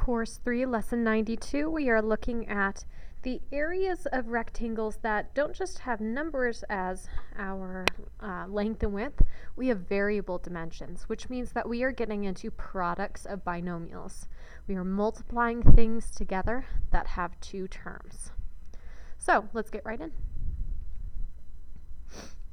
Course 3, Lesson 92, we are looking at the areas of rectangles that don't just have numbers as our length and width. We have variable dimensions, which means that we are getting into products of binomials. We are multiplying things together that have two terms. So let's get right in.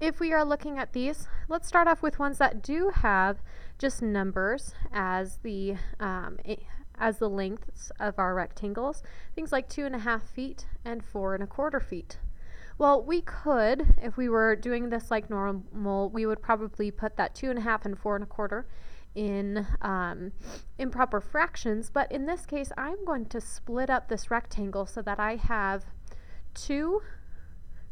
If we are looking at these, let's start off with ones that do have just numbers as the lengths of our rectangles, things like 2.5 feet and 4.25 feet. Well, we could, if we were doing this like normal, we would probably put that 2.5 and 4.25 in improper fractions, but in this case, I'm going to split up this rectangle so that I have 2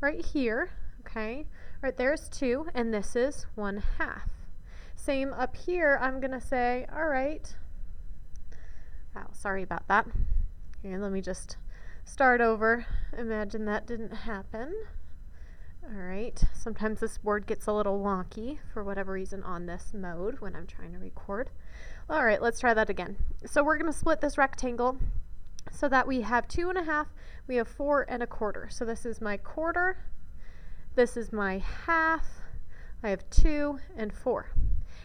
right here, okay? Right there's 2, and this is 1/2. Same up here, I'm going to say, all right, wow, sorry about that. Here, let me just start over. Imagine that didn't happen. All right, sometimes this board gets a little wonky for whatever reason on this mode when I'm trying to record. All right, let's try that again. So we're going to split this rectangle so that we have 2.5, we have 4.25. So this is my quarter, this is my half, I have 2 and 4.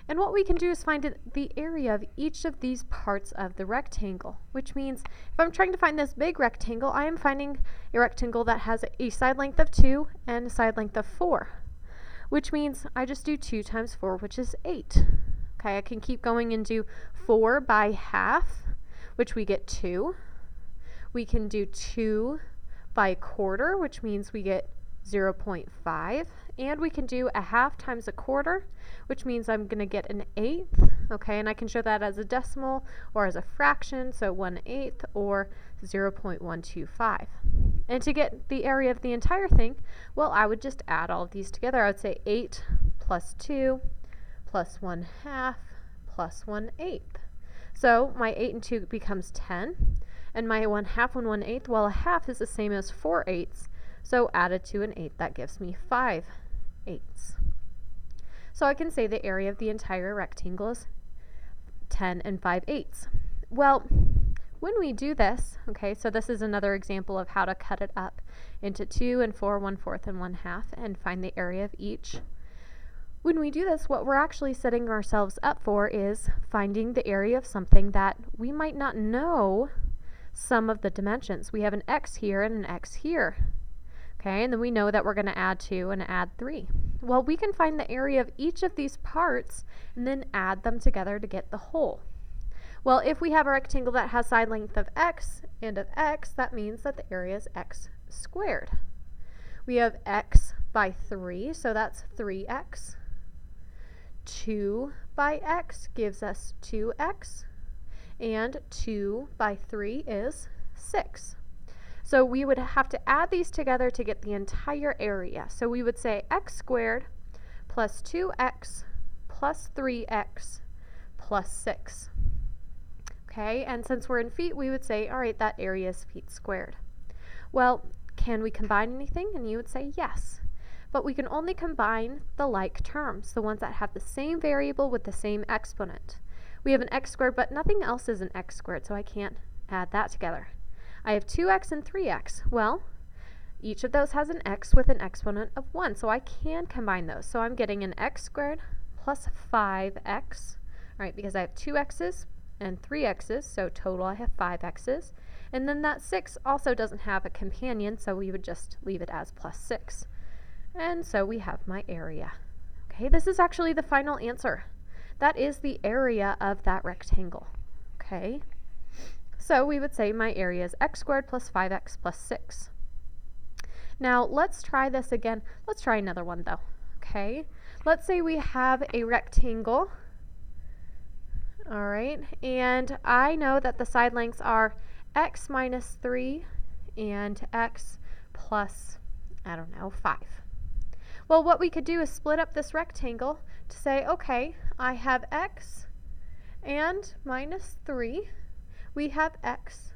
And what we can do is find the area of each of these parts of the rectangle, which means if I'm trying to find this big rectangle, I am finding a rectangle that has a side length of 2 and a side length of 4, which means I just do 2 times 4, which is 8. Okay, I can keep going and do 4 by half, which we get 2. We can do 2 by 1/4, which means we get 0.5, and we can do 1/2 times 1/4, which means I'm going to get an 1/8, okay, and I can show that as a decimal or as a fraction, so 1/8 or 0.125. And to get the area of the entire thing, well, I would just add all of these together. I would say 8 plus 2 plus 1/2 plus 1/8. So my 8 and 2 becomes 10, and my 1/2 and 1/8, well, a half is the same as 4/8. So added to an 8, that gives me 5/8. So I can say the area of the entire rectangle is 10 and 5/8. Well, when we do this, okay, so this is another example of how to cut it up into 2 and 4, 1/4 and 1/2 and find the area of each. When we do this, what we're actually setting ourselves up for is finding the area of something that we might not know some of the dimensions. We have an x here and an x here. Okay, and then we know that we're going to add 2 and add 3. Well, we can find the area of each of these parts and then add them together to get the whole. Well, if we have a rectangle that has side length of x and of x, that means that the area is x squared. We have x by 3, so that's 3x. 2 by x gives us 2x, and 2 by 3 is 6. So we would have to add these together to get the entire area. So we would say x squared plus 2x plus 3x plus 6. Okay, and since we're in feet, we would say, all right, that area is feet squared. Well, can we combine anything? And you would say yes. But we can only combine the like terms, the ones that have the same variable with the same exponent. We have an x squared, but nothing else is an x squared, so I can't add that together. I have 2x and 3x. Well, each of those has an x with an exponent of 1, so I can combine those. So I'm getting an x squared plus 5x, right, because I have 2 x's and 3 x's, so total I have 5 x's. And then that 6 also doesn't have a companion, so we would just leave it as plus 6. And so we have my area. Okay, this is actually the final answer. That is the area of that rectangle. Okay. So we would say my area is x squared plus 5x plus 6. Now let's try this again. Let's try another one though. Okay, let's say we have a rectangle. All right, and I know that the side lengths are x minus 3 and x plus, I don't know, 5. Well, what we could do is split up this rectangle to say, okay, I have x and minus 3. We have x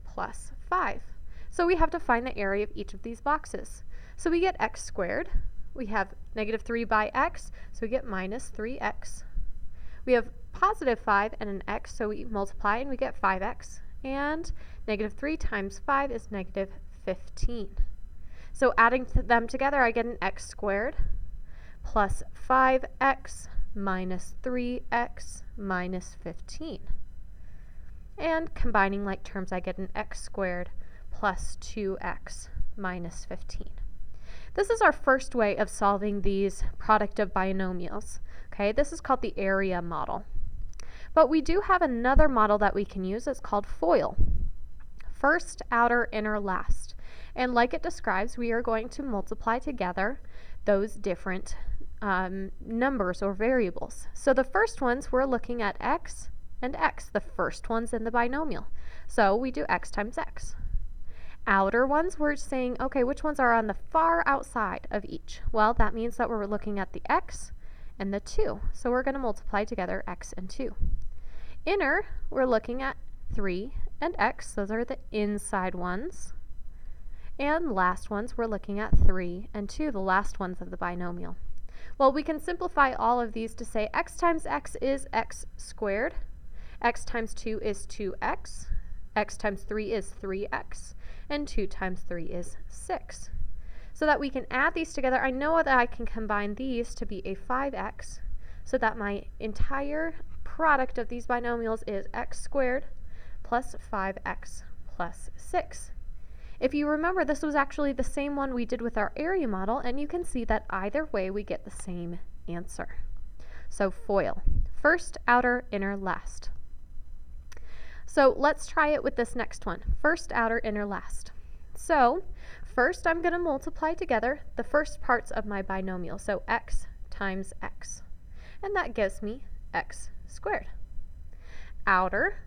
plus 5. So we have to find the area of each of these boxes. So we get x squared. We have negative 3 by x, so we get minus 3x. We have positive 5 and an x, so we multiply and we get 5x. and negative 3 times 5 is negative 15. So adding them together, I get an x squared plus 5x minus 3x minus 15. And combining like terms, I get an x squared plus 2x minus 15. This is our first way of solving these product of binomials. Okay, this is called the area model. But we do have another model that we can use. It's called FOIL. First, outer, inner, last. And like it describes, we are going to multiply together those different numbers or variables. So the first ones, we're looking at x and x, the first ones in the binomial. So we do x times x. Outer ones, we're saying, okay, which ones are on the far outside of each? Well, that means that we're looking at the x and the 2. So we're going to multiply together x and 2. Inner, we're looking at 3 and x. Those are the inside ones. And last ones, we're looking at 3 and 2, the last ones of the binomial. Well, we can simplify all of these to say x times x is x squared, x times 2 is 2x, x times 3 is 3x, and 2 times 3 is 6. So that we can add these together, I know that I can combine these to be a 5x, so that my entire product of these binomials is x squared plus 5x plus 6. If you remember, this was actually the same one we did with our area model, and you can see that either way we get the same answer. So FOIL, first, outer, inner, last. So let's try it with this next one, first, outer, inner, last. So first I'm going to multiply together the first parts of my binomial, so x times x, and that gives me x squared. Outer,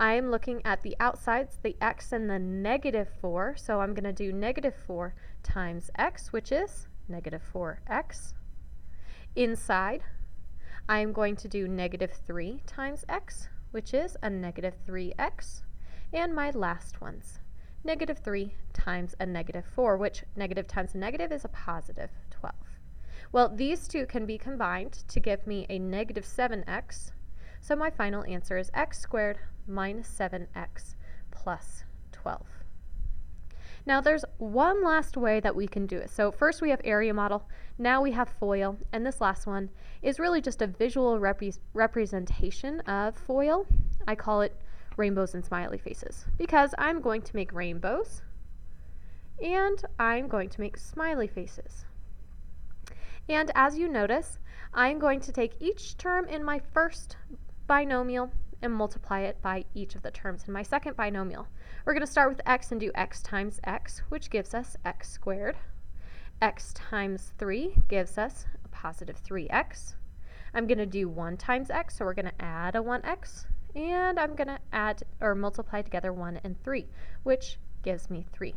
I am looking at the outsides, the x and the negative 4, so I'm going to do negative 4 times x, which is negative 4x. Inside, I'm going to do negative 3 times x, which is a negative 3x. And my last ones, negative 3 times a negative 4, which negative times a negative is a positive 12. Well, these two can be combined to give me a negative 7x, so my final answer is x squared minus 7x plus 12. Now there's one last way that we can do it. So first we have area model, now we have FOIL, and this last one is really just a visual representation of FOIL. I call it rainbows and smiley faces because I'm going to make rainbows and I'm going to make smiley faces. And as you notice, I'm going to take each term in my first binomial and multiply it by each of the terms in my second binomial. We're going to start with x and do x times x, which gives us x squared. X times 3 gives us a positive 3x. I'm going to do 1 times x, so we're going to add a 1x, and I'm going to add or multiply together 1 and 3, which gives me 3.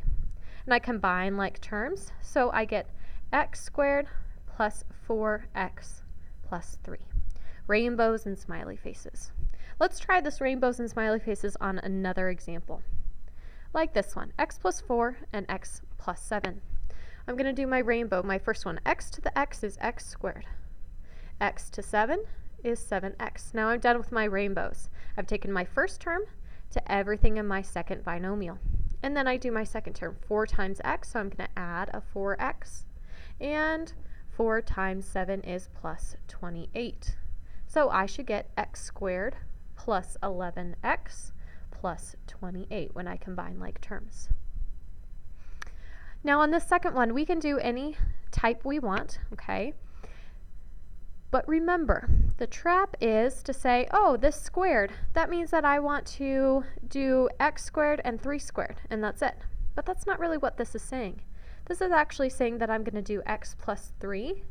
And I combine like terms, so I get x squared plus 4x plus 3. Rainbows and smiley faces. Let's try this rainbows and smiley faces on another example. Like this one, x plus 4 and x plus 7. I'm going to do my rainbow, my first one. X to the x is x squared. X to 7 is 7x. Now I'm done with my rainbows. I've taken my first term to everything in my second binomial. And then I do my second term, 4 times x, so I'm going to add a 4x. And 4 times 7 is plus 28. So I should get x squared plus 11x plus 28 when I combine like terms. Now on this second one, we can do any type we want, okay? But remember, the trap is to say, oh, this squared, that means that I want to do x squared and 3 squared, and that's it. But that's not really what this is saying. This is actually saying that I'm going to do x plus 3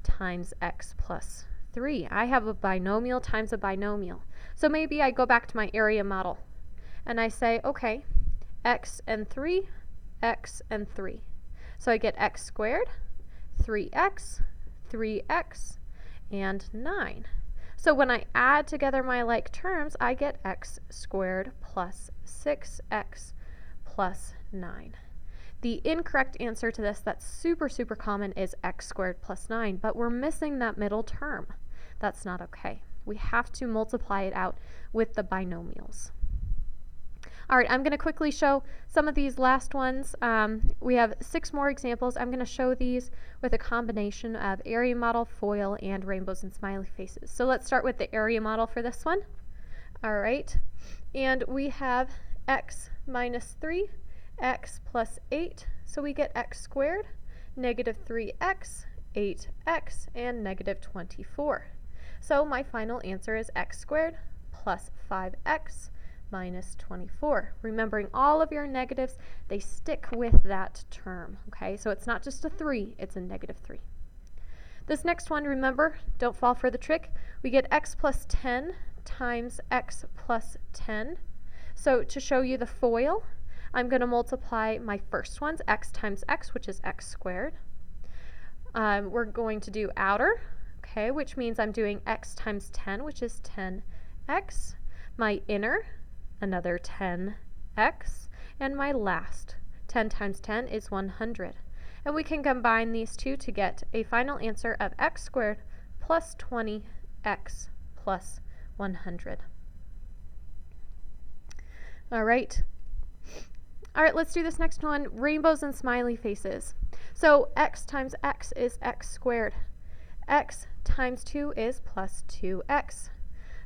times x plus 3. I have a binomial times a binomial. So maybe I go back to my area model and I say, okay, x and 3, x and 3. So I get x squared, 3x, 3x, and 9. So when I add together my like terms, I get x squared plus 6x plus 9. The incorrect answer to this that's super common is x squared plus 9, but we're missing that middle term. That's not okay. We have to multiply it out with the binomials. All right, I'm going to quickly show some of these last ones. We have 6 more examples. I'm going to show these with a combination of area model, foil, and rainbows and smiley faces. So let's start with the area model for this one. All right, and we have x minus 3, x plus 8, so we get x squared, negative 3x, 8x, and negative 24. So my final answer is x squared plus 5x minus 24. Remembering all of your negatives, they stick with that term, okay? So it's not just a 3, it's a negative 3. This next one, remember, don't fall for the trick. We get x plus 10 times x plus 10. So to show you the FOIL, I'm going to multiply my first ones, x times x, which is x squared. We're going to do outer, okay, which means I'm doing x times 10, which is 10x. My inner, another 10x, and my last, 10 times 10 is 100. And we can combine these two to get a final answer of x squared plus 20x plus 100. All right. All right, let's do this next one, rainbows and smiley faces. So x times x is x squared. X times 2 is plus 2x.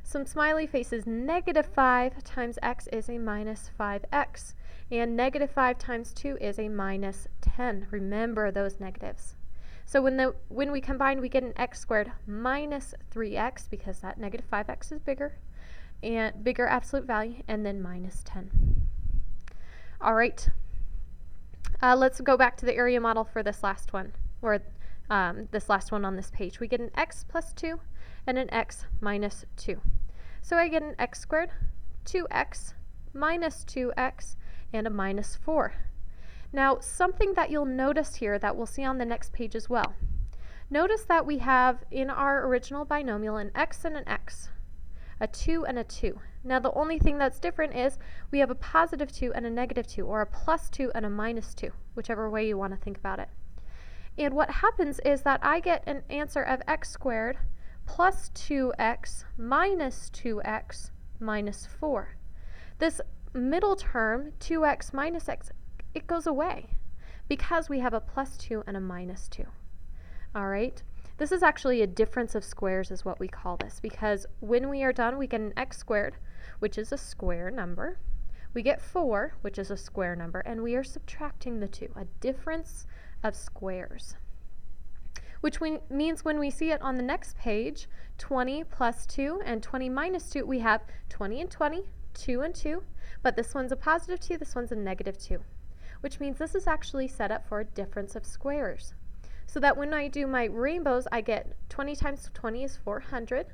Some smiley faces, negative 5 times x is a minus 5x. And negative 5 times 2 is a minus 10. Remember those negatives. So when we combine, we get an x squared minus 3x, because that negative 5x is bigger, and bigger absolute value, and then minus 10. All right. Let's go back to the area model for this last one, or this last one on this page. We get an x plus 2 and an x minus 2. So I get an x squared, 2x, minus 2x, and a minus 4. Now, something that you'll notice here that we'll see on the next page as well. Notice that we have in our original binomial an x and an x, a 2 and a 2. Now, the only thing that's different is we have a positive 2 and a negative 2, or a plus 2 and a minus 2, whichever way you want to think about it. And what happens is that I get an answer of x squared plus 2x minus 2x minus 4. This middle term, 2x minus x, it goes away because we have a plus 2 and a minus 2. All right? This is actually a difference of squares is what we call this, because when we are done, we get an x squared, which is a square number. We get 4, which is a square number, and we are subtracting the 2, a difference of squares. Which means when we see it on the next page, 20 plus 2 and 20 minus 2, we have 20 and 20, 2 and 2, but this one's a positive 2, this one's a negative 2, which means this is actually set up for a difference of squares. So that when I do my rainbows, I get 20 times 20 is 400,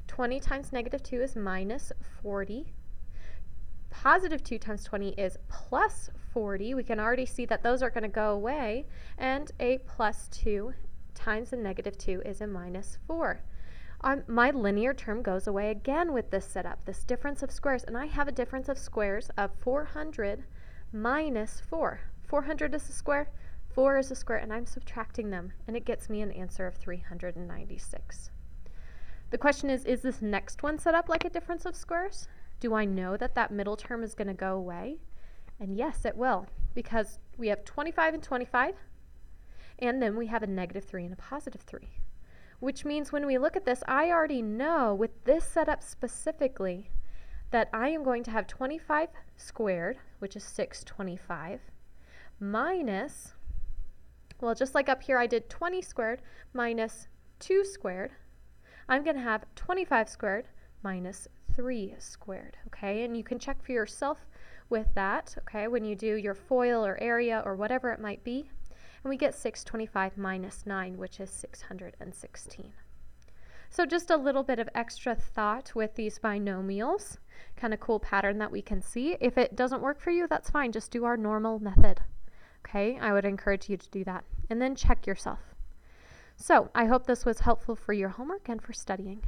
20 times negative 2 is minus 40, positive 2 times 20 is plus 40. We can already see that those are going to go away, and a plus 2 times a negative 2 is a minus 4. My linear term goes away again with this setup, this difference of squares, and I have a difference of squares of 400 minus 4. 400 is a square, 4 is a square, and I'm subtracting them, and it gets me an answer of 396. The question is this next one set up like a difference of squares? Do I know that that middle term is going to go away? And yes, it will, because we have 25 and 25, and then we have a negative 3 and a positive 3. Which means when we look at this, I already know with this setup specifically that I am going to have 25 squared, which is 625, minus, well, just like up here I did 20 squared minus 2 squared, I'm going to have 25 squared minus 3 squared, okay? And you can check for yourself with that, okay, when you do your FOIL or area or whatever it might be. And we get 625 minus 9, which is 616. So just a little bit of extra thought with these binomials. Kind of cool pattern that we can see. If it doesn't work for you, that's fine. Just do our normal method. Okay, I would encourage you to do that. And then check yourself. So I hope this was helpful for your homework and for studying.